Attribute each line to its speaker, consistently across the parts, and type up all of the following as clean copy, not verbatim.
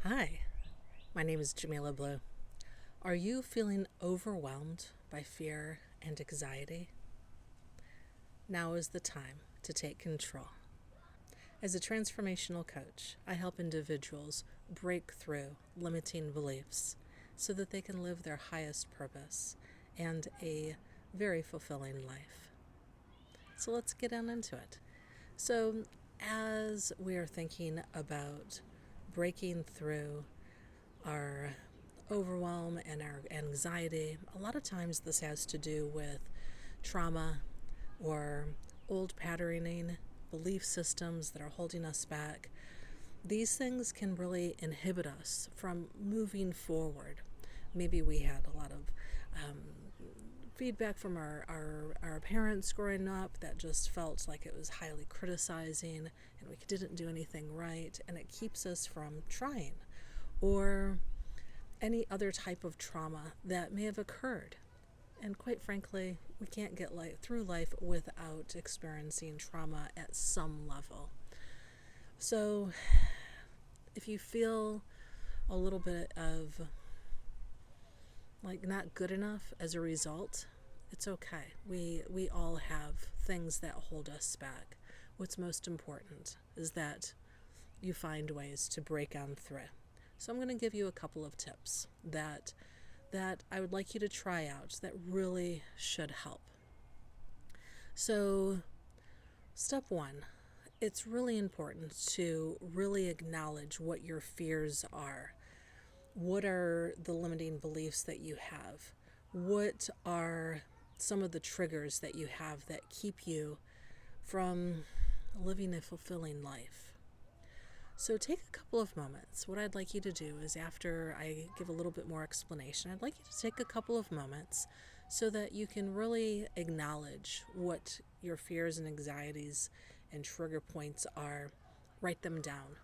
Speaker 1: Hi, my name is Jamila Blue. Are you feeling overwhelmed by fear and anxiety? Now is the time to take control. As a transformational coach, I help individuals break through limiting beliefs so that they can live their highest purpose and a very fulfilling life. So let's get on into it. So, as we are thinking about breaking through our overwhelm and our anxiety, a lot of times this has to do with trauma or old patterning, belief systems that are holding us back. These things can really inhibit us from moving forward. Maybe we had a lot of feedback from our parents growing up that just felt like it was highly criticizing and we didn't do anything right, and it keeps us from trying. Or any other type of trauma that may have occurred. And quite frankly, we can't get through life without experiencing trauma at some level. So if you feel a little bit of like not good enough as a result, it's okay. We all have things that hold us back. What's most important is that you find ways to break on through. So I'm going to give you a couple of tips that I would like you to try out that really should help. So, step one, it's really important to really acknowledge what your fears are. What are the limiting beliefs that you have? What are some of the triggers that you have that keep you from living a fulfilling life? So take a couple of moments. What I'd like you to do is, after I give a little bit more explanation, I'd like you to take a couple of moments so that you can really acknowledge what your fears and anxieties and trigger points are. Write them down.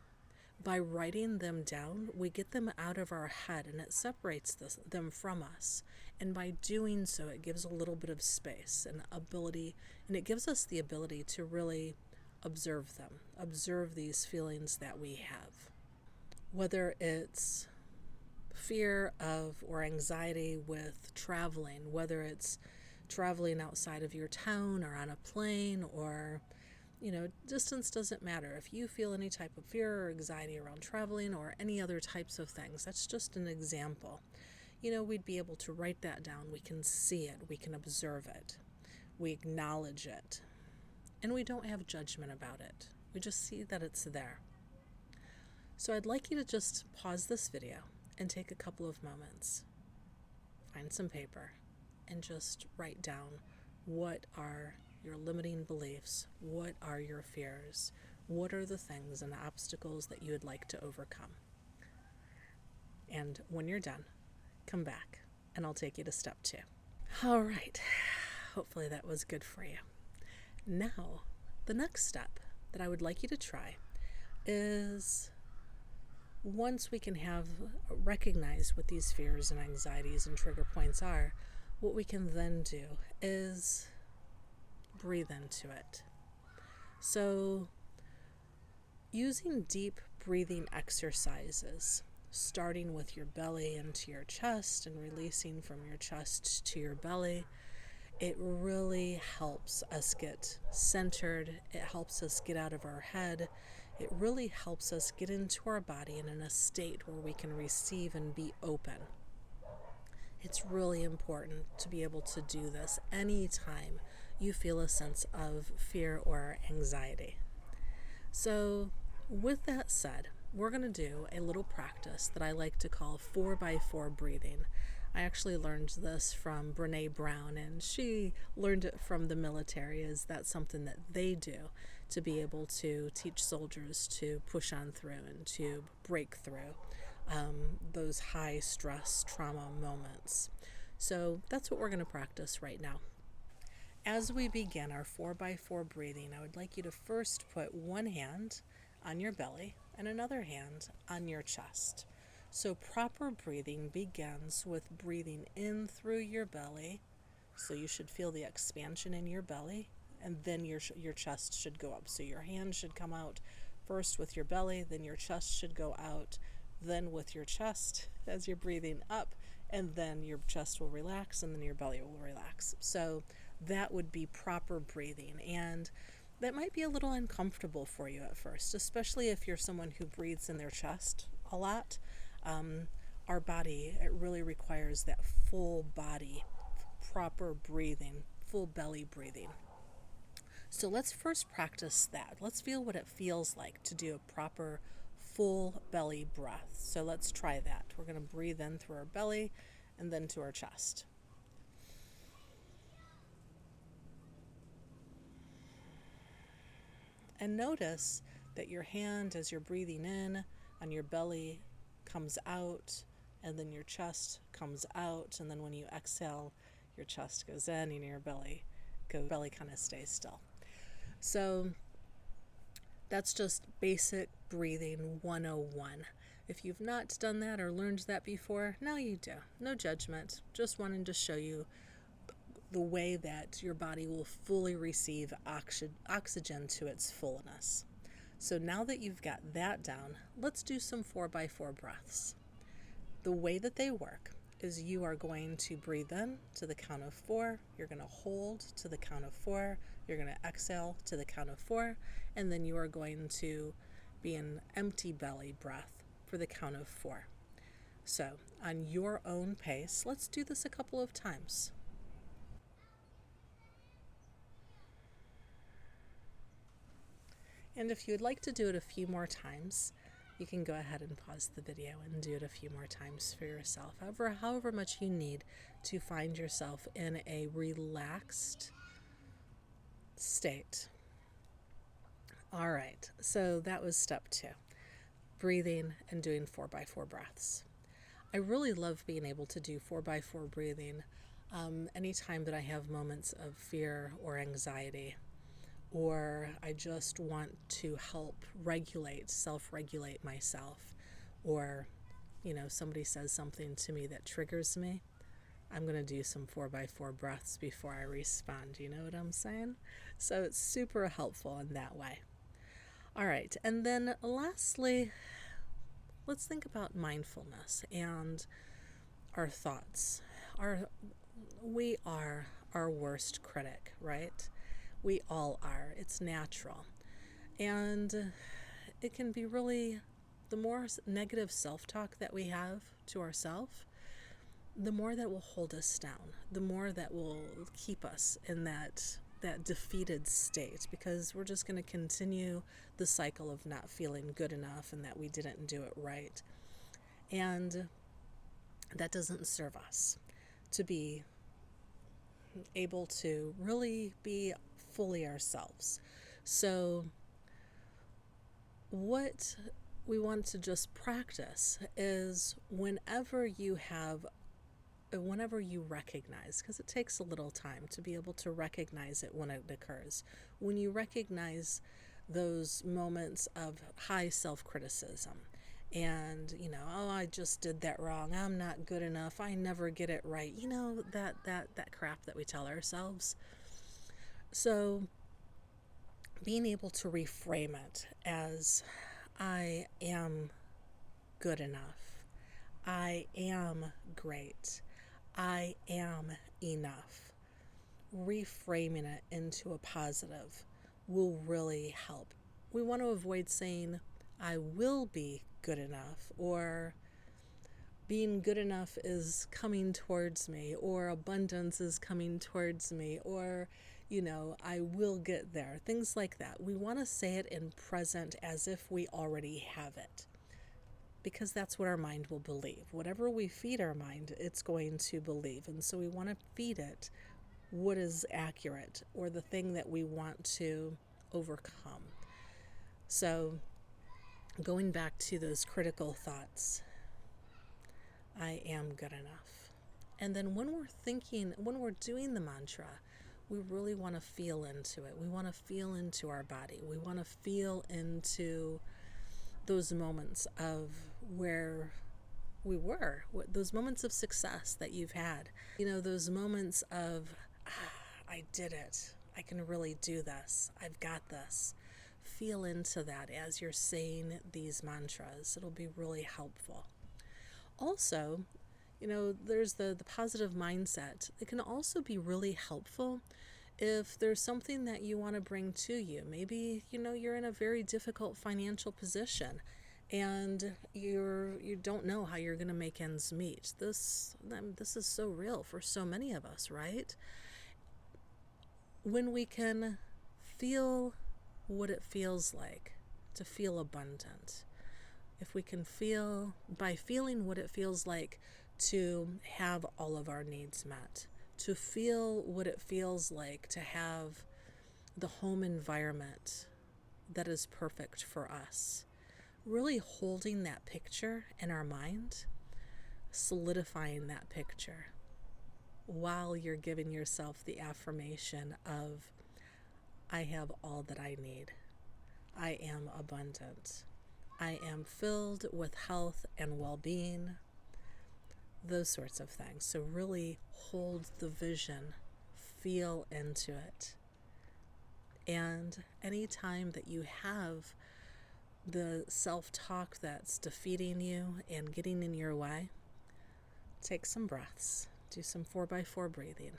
Speaker 1: By writing them down, we get them out of our head and it separates them from us. And by doing so, it gives a little bit of space and ability, and it gives us the ability to really observe them, observe these feelings that we have. Whether it's fear of or anxiety with traveling, whether it's traveling outside of your town or on a plane, or distance doesn't matter. If you feel any type of fear or anxiety around traveling or any other types of things, that's just an example. We'd be able to write that down. We can see it. We can observe it. We acknowledge it. And we don't have judgment about it. We just see that it's there. So I'd like you to just pause this video and take a couple of moments. Find some paper and just write down, what are your limiting beliefs? What are your fears? What are the things and obstacles that you would like to overcome? And when you're done, come back and I'll take you to step 2. All right. Hopefully that was good for you. Now, the next step that I would like you to try is, once we can recognize what these fears and anxieties and trigger points are, what we can then do is breathe into it. So, using deep breathing exercises, starting with your belly into your chest and releasing from your chest to your belly, it really helps us get centered. It helps us get out of our head. It really helps us get into our body and in a state where we can receive and be open. It's really important to be able to do this anytime you feel a sense of fear or anxiety. So, with that said, we're going to do a little practice that I like to call 4x4 breathing. I actually learned this from Brene Brown, and she learned it from the military, as that's something that they do to be able to teach soldiers to push on through and to break through those high stress trauma moments. So that's what we're going to practice right now. As we begin our 4x4 breathing, I would like you to first put one hand on your belly and another hand on your chest. So proper breathing begins with breathing in through your belly. So you should feel the expansion in your belly, and then your chest should go up. So your hand should come out first with your belly, then your chest should go out then with your chest as you're breathing up, and then your chest will relax and then your belly will relax. So that would be proper breathing. And that might be a little uncomfortable for you at first, especially if you're someone who breathes in their chest a lot. Our body, it really requires that full body, proper breathing, full belly breathing. So let's first practice that. Let's feel what it feels like to do a proper full belly breath. So let's try that. We're going to breathe in through our belly and then to our chest. And notice that your hand, as you're breathing in, on your belly comes out, and then your chest comes out, and then when you exhale, your chest goes in and your belly kind of stays still. So that's just basic breathing 101. If you've not done that or learned that before, now you do. No judgment. Just wanting to show you the way that your body will fully receive oxygen to its fullness. So now that you've got that down, let's do some 4x4 breaths. The way that they work is you are going to breathe in to the count of 4, you're going to hold to the count of 4, you're going to exhale to the count of 4, and then you are going to be an empty belly breath for the count of 4. So on your own pace, let's do this a couple of times. And if you would like to do it a few more times, you can go ahead and pause the video and do it a few more times for yourself, however much you need to find yourself in a relaxed state. All right, so that was step 2, breathing and doing 4x4 breaths. I really love being able to do 4x4 breathing anytime that I have moments of fear or anxiety, or I just want to help self-regulate myself, or, somebody says something to me that triggers me, I'm going to do some 4x4 breaths before I respond. You know what I'm saying? So it's super helpful in that way. All right, and then lastly, let's think about mindfulness and our thoughts. We are our worst critic, right? We all are. It's natural. And it can be really, the more negative self-talk that we have to ourselves, the more that will hold us down, the more that will keep us in that defeated state, because we're just going to continue the cycle of not feeling good enough and that we didn't do it right. And that doesn't serve us to be able to really be fully ourselves. So what we want to just practice is whenever you recognize, because it takes a little time to be able to recognize it when it occurs, when you recognize those moments of high self-criticism and, I just did that wrong, I'm not good enough, I never get it right, that crap that we tell ourselves. So being able to reframe it as, I am good enough, I am great, I am enough, reframing it into a positive will really help. We want to avoid saying, I will be good enough, or being good enough is coming towards me, or abundance is coming towards me, or, I will get there. Things like that. We want to say it in present as if we already have it, because that's what our mind will believe. Whatever we feed our mind, it's going to believe. And so we want to feed it what is accurate, or the thing that we want to overcome. So going back to those critical thoughts, I am good enough. And then when we're doing the mantra, we really want to feel into it. We want to feel into our body. We want to feel into those moments of where we were, those moments of success that you've had. Those moments of, I did it. I can really do this. I've got this. feel into that as you're saying these mantras. It'll be really helpful. Also, there's the positive mindset. It can also be really helpful if there's something that you want to bring to you. Maybe, you're in a very difficult financial position and you don't know how you're going to make ends meet. This is so real for so many of us, right? When we can feel what it feels like to feel abundant, if we can feel, by feeling what it feels like to have all of our needs met, to feel what it feels like to have the home environment that is perfect for us, really holding that picture in our mind, solidifying that picture while you're giving yourself the affirmation of, I have all that I need. I am abundant. I am filled with health and well-being, those sorts of things. So really hold the vision, feel into it. And anytime that you have the self-talk that's defeating you and getting in your way, take some breaths, do some 4x4 breathing,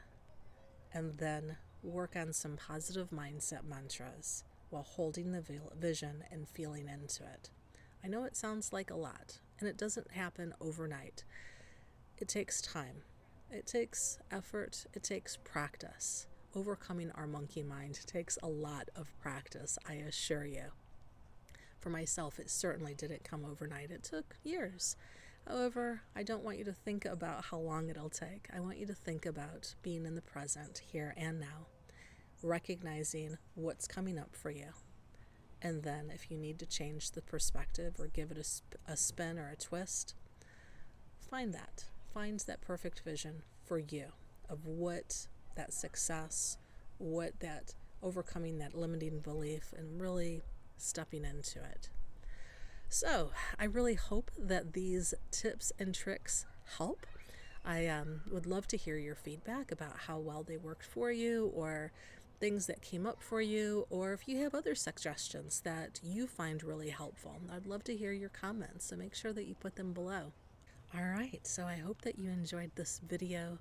Speaker 1: and then work on some positive mindset mantras while holding the vision and feeling into it. I know it sounds like a lot, and it doesn't happen overnight. It takes time. It takes effort. It takes practice. Overcoming our monkey mind takes a lot of practice, I assure you. For myself, it certainly didn't come overnight. It took years. However, I don't want you to think about how long it'll take. I want you to think about being in the present, here and now, recognizing what's coming up for you. And then if you need to change the perspective or give it a spin or a twist, find that. Find that perfect vision for you of what that success, what that overcoming that limiting belief, and really stepping into it. So I really hope that these tips and tricks help. I would love to hear your feedback about how well they worked for you, or things that came up for you, or if you have other suggestions that you find really helpful. I'd love to hear your comments, so make sure that you put them below. All right, so I hope that you enjoyed this video.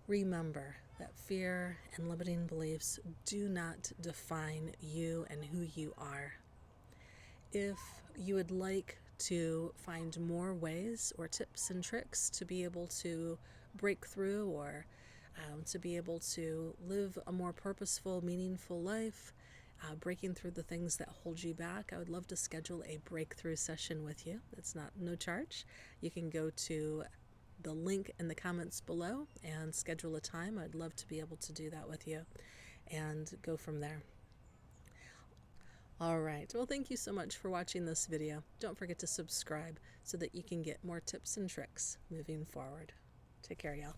Speaker 1: Remember that fear and limiting beliefs do not define you and who you are. If you would like to find more ways or tips and tricks to be able to break through, or to be able to live a more purposeful, meaningful life, breaking through the things that hold you back, I would love to schedule a breakthrough session with you. It's no charge. You can go to the link in the comments below and schedule a time. I'd love to be able to do that with you and go from there. All right. Well, thank you so much for watching this video. Don't forget to subscribe so that you can get more tips and tricks moving forward. Take care, y'all.